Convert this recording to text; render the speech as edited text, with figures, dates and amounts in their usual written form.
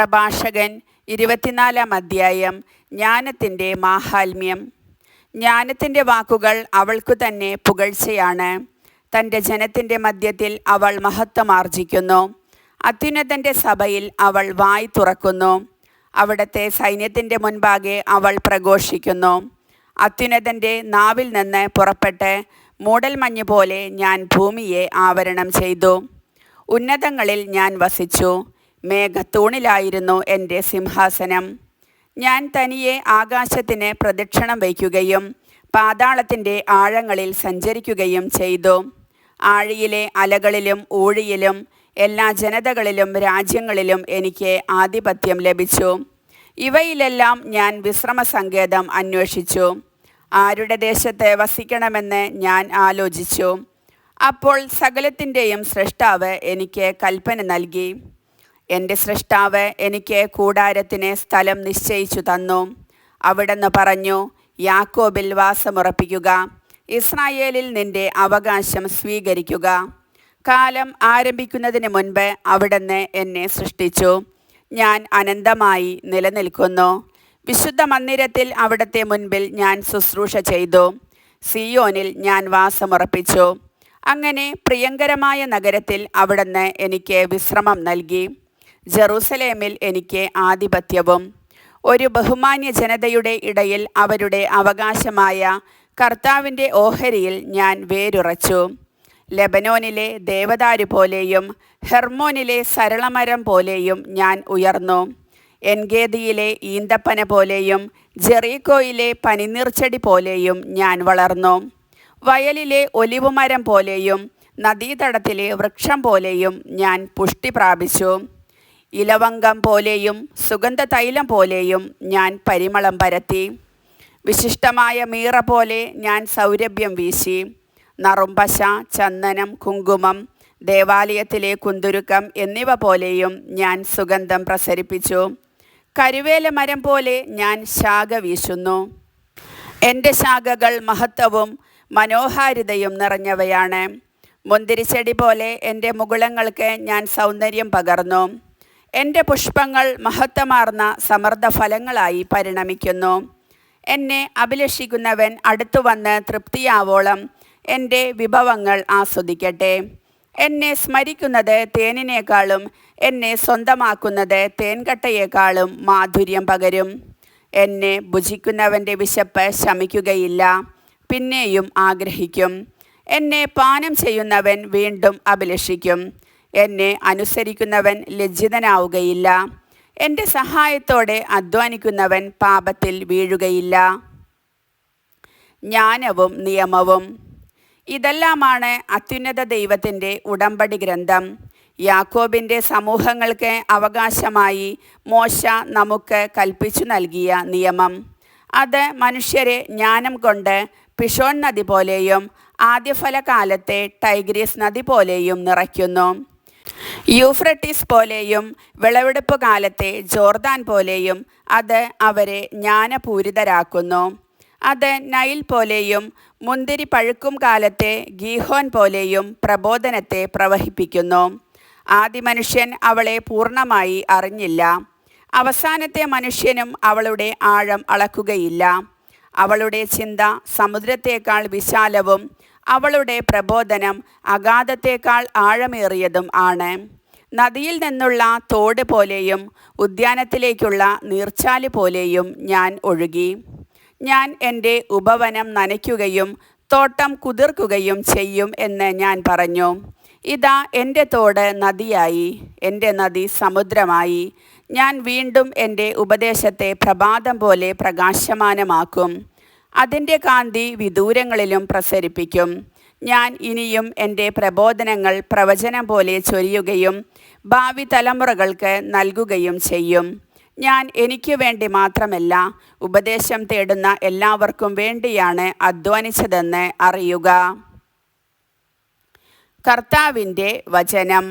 പ്രഭാഷകൻ 24 അധ്യായം. ജ്ഞാനത്തിൻ്റെ മാഹാത്മ്യം. ജ്ഞാനത്തിൻ്റെ വാക്കുകൾ അവൾക്കു തന്നെ പുകഴ്ചയാണ്. തൻ്റെ ജനത്തിൻ്റെ മധ്യത്തിൽ അവൾ മഹത്വമാർജിക്കുന്നു. അത്യുന്നതൻ്റെ സഭയിൽ അവൾ വായ് തുറക്കുന്നു. അവിടുത്തെ സൈന്യത്തിൻ്റെ മുൻപാകെ അവൾ പ്രഘോഷിക്കുന്നു. അത്യുന്നതൻ്റെ നാവിൽ നിന്ന് പുറപ്പെട്ട് മൂടൽമഞ്ഞ് പോലെ ഞാൻ ഭൂമിയെ ആവരണം ചെയ്തു. ഉന്നതങ്ങളിൽ ഞാൻ വസിച്ചു. മേഘത്തൂണിലായിരുന്നു എൻ്റെ സിംഹാസനം. ഞാൻ തനിയെ ആകാശത്തിന് പ്രദക്ഷിണം വയ്ക്കുകയും പാതാളത്തിൻ്റെ ആഴങ്ങളിൽ സഞ്ചരിക്കുകയും ചെയ്തു. ആഴിയിലെ അലകളിലും ഊഴിയിലും എല്ലാ ജനതകളിലും രാജ്യങ്ങളിലും എനിക്ക് ആധിപത്യം ലഭിച്ചു. ഇവയിലെല്ലാം ഞാൻ വിശ്രമസങ്കേതം അന്വേഷിച്ചു. ആരുടെ ദേശത്ത് വസിക്കണമെന്ന് ഞാൻ ആലോചിച്ചു. അപ്പോൾ സകലത്തിൻ്റെയും സ്രഷ്ടാവ് എനിക്ക് കൽപ്പന നൽകി. എൻ്റെ സ്രഷ്ടാവ് എനിക്ക് കൂടാരത്തിന് സ്ഥലം നിശ്ചയിച്ചു തന്നു. അവിടുന്ന് പറഞ്ഞു, യാക്കോബിൽ വാസമുറപ്പിക്കുക, ഇസ്രായേലിൽ നിന്റെ അവകാശം സ്വീകരിക്കുക. കാലം ആരംഭിക്കുന്നതിന് മുൻപ് അവിടുന്ന് എന്നെ സൃഷ്ടിച്ചു. ഞാൻ അനന്തമായി നിലനിൽക്കുന്നു. വിശുദ്ധ മന്ദിരത്തിൽ അവിടുത്തെ മുൻപിൽ ഞാൻ ശുശ്രൂഷ ചെയ്തു. സിയോനിൽ ഞാൻ വാസമുറപ്പിച്ചു. അങ്ങനെ പ്രിയങ്കരമായ നഗരത്തിൽ അവിടുന്ന് എനിക്ക് വിശ്രമം നൽകി. ജെറൂസലേമിൽ എനിക്ക് ആധിപത്യവും. ഒരു ബഹുമാന്യ ജനതയുടെ ഇടയിൽ അവരുടെ അവകാശമായ കർത്താവിൻ്റെ ഓഹരിയിൽ ഞാൻ വേരുറച്ചു. ലെബനോനിലെ ദേവദാരു പോലെയും ഹെർമോനിലെ സരളമരം പോലെയും ഞാൻ ഉയർന്നു. എൻഗേദിയിലെ ഈന്തപ്പന പോലെയും ജെറീക്കോയിലെ പനിനീർച്ചെടി പോലെയും ഞാൻ വളർന്നു. വയലിലെ ഒലിവുമരം പോലെയും നദീതടത്തിലെ വൃക്ഷം പോലെയും ഞാൻ പുഷ്ടി പ്രാപിച്ചു. ഇലവങ്കം പോലെയും സുഗന്ധതൈലം പോലെയും ഞാൻ പരിമളം പരത്തി. വിശിഷ്ടമായ മീറ പോലെ ഞാൻ സൗരഭ്യം വീശി. നറുംപശ, ചന്ദനം, കുങ്കുമം, ദേവാലയത്തിലെ കുന്തുരുക്കം എന്നിവ പോലെയും ഞാൻ സുഗന്ധം പ്രസരിപ്പിച്ചു. കരുവേല മരം പോലെ ഞാൻ ശാഖ വീശുന്നു. എൻ്റെ ശാഖകൾ മഹത്വവും മനോഹാരിതയും നിറഞ്ഞവയാണ്. മുന്തിരിച്ചെടി പോലെ എൻ്റെ മുകുളങ്ങൾക്ക് ഞാൻ സൗന്ദര്യം പകർന്നു. എൻ്റെ പുഷ്പങ്ങൾ മഹത്വമാർന്ന സമൃദ്ധ ഫലങ്ങളായി പരിണമിക്കുന്നു. എന്നെ അഭിലഷിക്കുന്നവൻ അടുത്തു വന്ന് തൃപ്തിയാവോളം എൻ്റെ വിഭവങ്ങൾ ആസ്വദിക്കട്ടെ. എന്നെ സ്മരിക്കുന്നത് തേനിനേക്കാളും എന്നെ സ്വന്തമാക്കുന്നത് തേൻകട്ടയേക്കാളും മാധുര്യം പകരും. എന്നെ ഭുജിക്കുന്നവൻ്റെ വിശപ്പ് ശമിക്കുകയില്ല, പിന്നെയും ആഗ്രഹിക്കും. എന്നെ പാനം ചെയ്യുന്നവൻ വീണ്ടും അഭിലഷിക്കും. എന്നെ അനുസരിക്കുന്നവൻ ലജ്ജിതനാവുകയില്ല. എൻ്റെ സഹായത്തോടെ അധ്വാനിക്കുന്നവൻ പാപത്തിൽ വീഴുകയില്ല. ജ്ഞാനവും നിയമവും. ഇതെല്ലാമാണ് അത്യുന്നത ദൈവത്തിൻ്റെ ഉടമ്പടി ഗ്രന്ഥം. യാക്കോബിൻ്റെ സമൂഹങ്ങൾക്ക് അവകാശമായി മോശ നമുക്ക് കൽപ്പിച്ചു നൽകിയ നിയമം. അത് മനുഷ്യരെ ജ്ഞാനം കൊണ്ട് പിഷോൺ നദി പോലെയും ആദ്യഫലകാലത്തെ ടൈഗ്രീസ് നദി പോലെയും നിറയ്ക്കുന്നു. യൂഫ്രട്ടീസ് പോലെയും വിളവെടുപ്പ് കാലത്തെ ജോർദാൻ പോലെയും അത് അവരെ ജ്ഞാനപൂരിതരാക്കുന്നു. അത് നൈൽ പോലെയും മുന്തിരി പഴുക്കും കാലത്തെ ഗീഹോൻ പോലെയും പ്രബോധനത്തെ പ്രവഹിപ്പിക്കുന്നു. ആദിമനുഷ്യൻ അവളെ പൂർണ്ണമായി അറിഞ്ഞില്ല. അവസാനത്തെ മനുഷ്യനും അവളുടെ ആഴം അളക്കുകയില്ല. അവളുടെ ചിന്ത സമുദ്രത്തേക്കാൾ വിശാലവും അവളുടെ പ്രബോധനം അഗാധത്തേക്കാൾ ആഴമേറിയതും ആണ്. നദിയിൽ നിന്നുള്ള തോട് പോലെയും ഉദ്യാനത്തിലേക്കുള്ള നീർച്ചാല് പോലെയും ഞാൻ ഒഴുകി. ഞാൻ എൻ്റെ ഉപവനം നനയ്ക്കുകയും തോട്ടം കുതിർക്കുകയും ചെയ്യും എന്ന് ഞാൻ പറഞ്ഞു. ഇതാ എൻ്റെ തോട് നദിയായി, എൻ്റെ നദി സമുദ്രമായി. ഞാൻ വീണ്ടും എൻ്റെ ഉപദേശത്തെ പ്രഭാതം പോലെ പ്രകാശമാനമാക്കും. അതിൻ്റെ കാന്തി വിദൂരങ്ങളിലും പ്രസരിപ്പിക്കും. ഞാൻ ഇനിയും എൻ്റെ പ്രബോധനങ്ങൾ പ്രവചനം പോലെ ചൊരിയുകയും ഭാവി തലമുറകൾക്ക് നൽകുകയും ചെയ്യും. ഞാൻ എനിക്ക് വേണ്ടി മാത്രമല്ല, ഉപദേശം തേടുന്ന എല്ലാവർക്കും വേണ്ടിയാണ് അധ്വാനിച്ചതെന്ന് അറിയുക. കർത്താവിൻ്റെ വചനം.